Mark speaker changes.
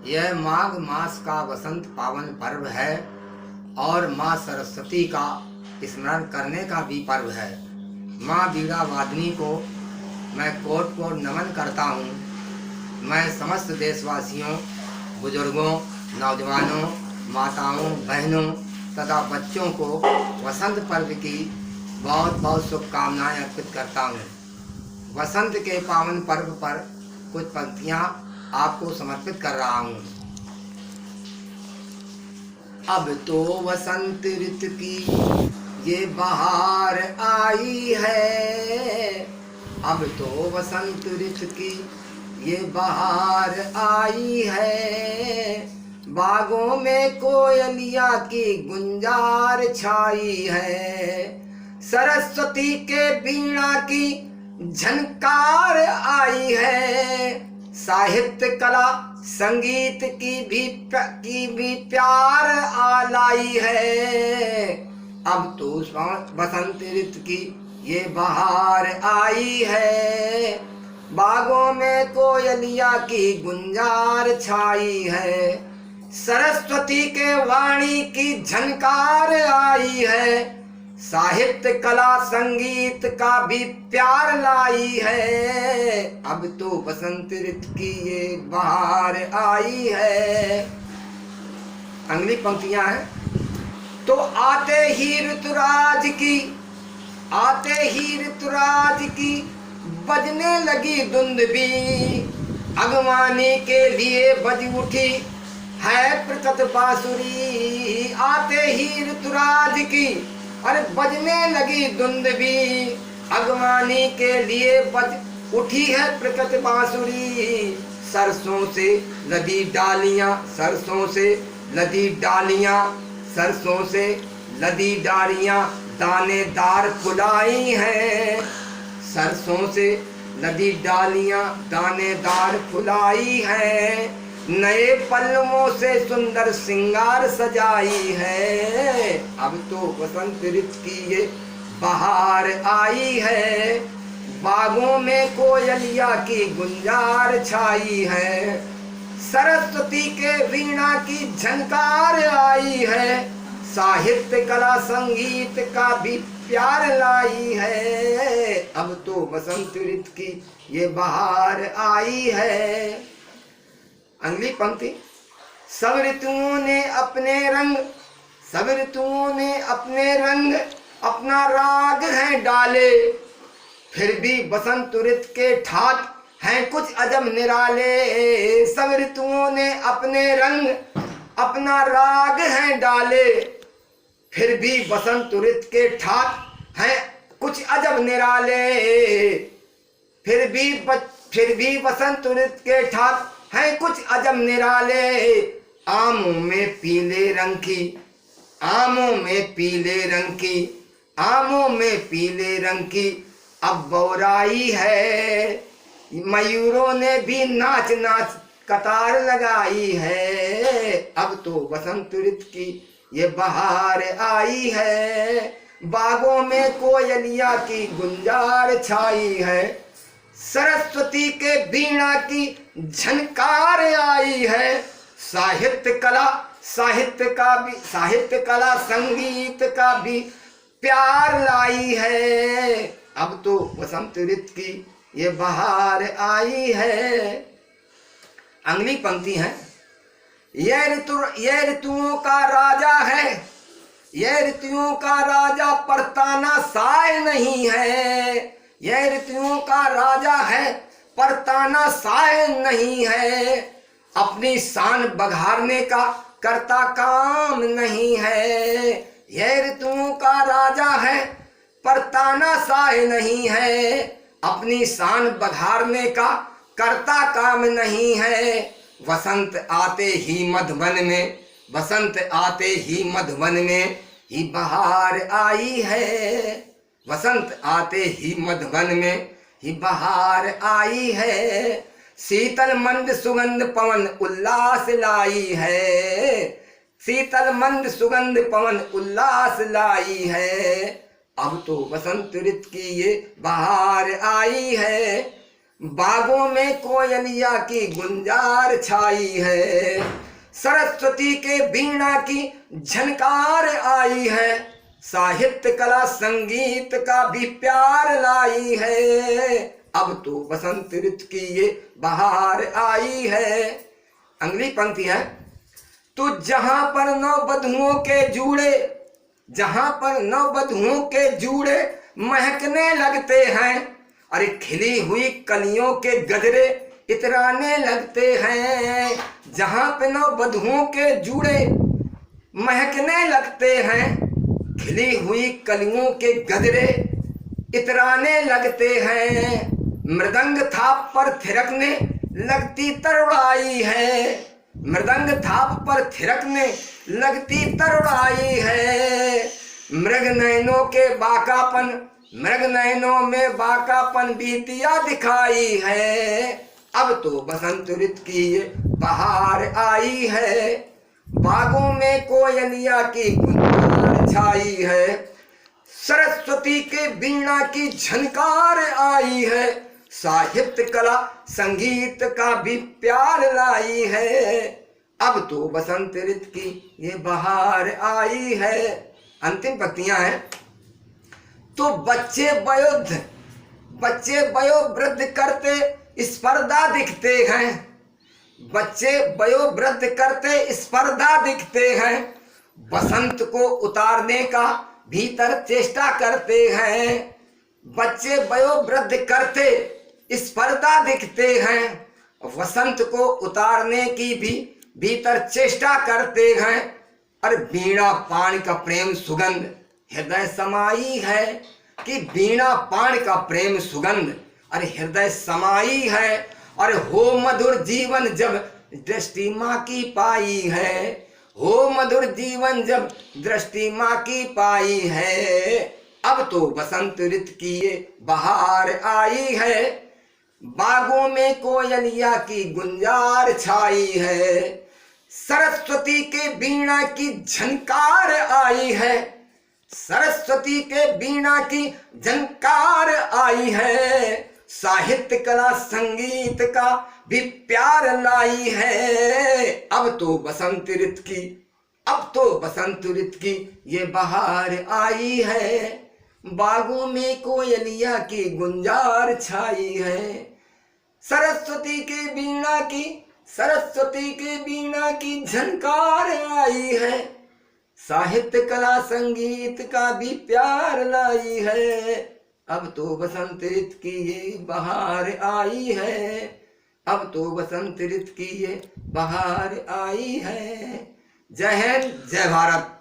Speaker 1: यह माघ मास का वसंत पावन पर्व है और माँ सरस्वती का स्मरण करने का भी पर्व है। माँ बीड़ा वादिनी को मैं कोट कोट नमन करता हूँ। मैं समस्त देशवासियों, बुजुर्गों, नौजवानों, माताओं, बहनों तथा बच्चों को वसंत पर्व की बहुत बहुत शुभकामनाएं अर्पित करता हूँ। वसंत के पावन पर्व पर कुछ पंक्तियाँ आपको समर्पित कर रहा हूँ। अब तो वसंत ऋतु की ये बहार आई है। अब तो वसंत ऋतु की ये बहार आई है। बागों में कोयलिया की गुंजार छाई है। सरस्वती के वीणा की झनकार आई है। साहित्य कला संगीत की भी प्यार आलाई है। अब तो वसंत ऋतु की ये बहार आई है। बागों में कोयलिया की गुंजार छाई है। सरस्वती के वाणी की झनकार आई है। साहित्य कला संगीत का भी प्यार लाई है। अब तो वसंत ऋतु की ये बहार आई है। अगली पंक्तियां हैं। तो आते ही ऋतुराज की बजने लगी धुंध भी। अगवानी के लिए बज उठी है प्रकट बांसुरी। आते ही ऋतुराज की अरे बजने लगी धुंध भी। अगवानी के लिए बज उठी है प्रकट बांसुरी। सरसों से लदी डालियां, सरसों से लदी डालियां, सरसों से लदी डालियां दानेदार फुलाई हैं। सरसों से लदी डालियां दानेदार फुलाई हैं। नए पल्लवों से सुंदर सिंगार सजाई है। अब तो वसंत ऋतु की ये बहार आई है। बागों में कोयलिया की गुंजार छाई है। सरस्वती के वीणा की झनकार आई है। साहित्य कला संगीत का भी प्यार लाई है। अब तो वसंत ऋतु की ये बहार आई है। अगली पंक्ति। सब ऋतुओं ने अपने रंग, सब ऋतुओं ने अपने रंग अपना राग हैं डाले। फिर भी बसंत ऋतु के ठाट हैं कुछ अजब निराले। सब ऋतुओं ने अपने रंग अपना राग हैं डाले। फिर भी बसंत ऋतु के ठाट हैं कुछ अजब निराले। फिर भी बसंत ऋतु के ठाट है कुछ अजब निराले। आमों में पीले रंग की, आमों में पीले रंग की, आमों में पीले रंग की अब बौराई है। मयूरों ने भी नाच नाच कतार लगाई है। अब तो वसंत ऋतु की ये बहार आई है। बागों में कोयलिया की गुंजार छाई है। सरस्वती के वीणा की झनकार आई है। साहित्य कला संगीत का भी प्यार लाई है। अब तो वसंत ऋतु की ये बहार आई है। अगली पंक्ति है। यह ऋतुओं का राजा है। यह ऋतुओं का राजा परताना साय नहीं है। यह ऋतुओं का राजा है पर ताना साय नहीं है। अपनी शान बघारने का करता काम नहीं है। यह ऋतुओं का राजा है पर ताना साय नहीं है। अपनी शान बघारने का करता काम नहीं है। वसंत आते ही मधुवन में, वसंत आते ही मधुवन में ही बहार आई है। वसंत आते ही मधुवन में ही बहार आई है। शीतल मंद सुगंध पवन उल्लास लाई है। शीतल मंद सुगंध पवन उल्लास लाई है। अब तो वसंत ऋतु की ये बहार आई है। बागों में कोयलिया की गुंजार छाई है, सरस्वती के वीणा की झनकार आई है, साहित्य कला संगीत का भी प्यार लाई है, अब तो बसंत ऋतु की ये बहार आई है। अगली पंक्ति है, तो जहां पर नववधुओं के जूड़े, जहां पर नववधुओं के जूड़े महकने लगते हैं, अरे खिली हुई कलियों के गजरे इतराने लगते हैं, जहां पे नववधुओं के जूड़े महकने लगते हैं, खिली हुई कलियों के गजरे इतराने लगते हैं, मृदंग थाप पर थिरकने लगती तरुणाई है, मृदंग थाप पर थिरकने लगती तरुणाई है, मृग नयनों के बाकापन, मृग नयनों में बाकापन बीतिया दिखाई है, अब तो बसंत ऋतु की ये बहार आई है, बागों में कोयलिया की गुंजार छाई है, सरस्वती के वीणा की झनकार आई है, साहित्य कला संगीत का भी प्यार लाई है, अब तो बसंत ऋतु की ये बहार आई है। अंतिम पंक्तियां हैं, तो बच्चे वयोवृद्ध करते स्पर्धा दिखते हैं, बच्चे वयोवृद्ध करते स्पर्धा दिखते हैं, बसंत को उतारने का भीतर चेष्टा करते हैं, बच्चे वयोवृद्ध करते स्पर्धा दिखते हैं, वसंत को उतारने की भी भीतर चेष्टा करते हैं, अरे वीणा पाण का प्रेम सुगंध हृदय समाई है, कि वीणा पाण का प्रेम सुगंध अरे हृदय समाई है, अरे हो मधुर जीवन जब दृष्टि माँ की पाई है, हो मधुर जीवन जब दृष्टि माँ की पाई है, अब तो बसंत ऋतु की ये बहार आई है, बागों में कोयलिया की गुंजार छाई है, सरस्वती के वीणा की झनकार आई है, सरस्वती के वीणा की झनकार आई है, साहित्य कला संगीत का भी प्यार लाई है, अब तो बसंत ऋतु की, अब तो बसंत ऋतु की ये बहार आई है, बागों में कोयलिया की गुंजार छाई है, सरस्वती के वीणा की, सरस्वती के वीणा की झनकार आई है, साहित्य कला संगीत का भी प्यार लाई है, अब तो बसंत ऋतु की ये बहार आई है, अब तो बसंत ऋतु की ये बहार आई है। जय हिंद, जय भारत।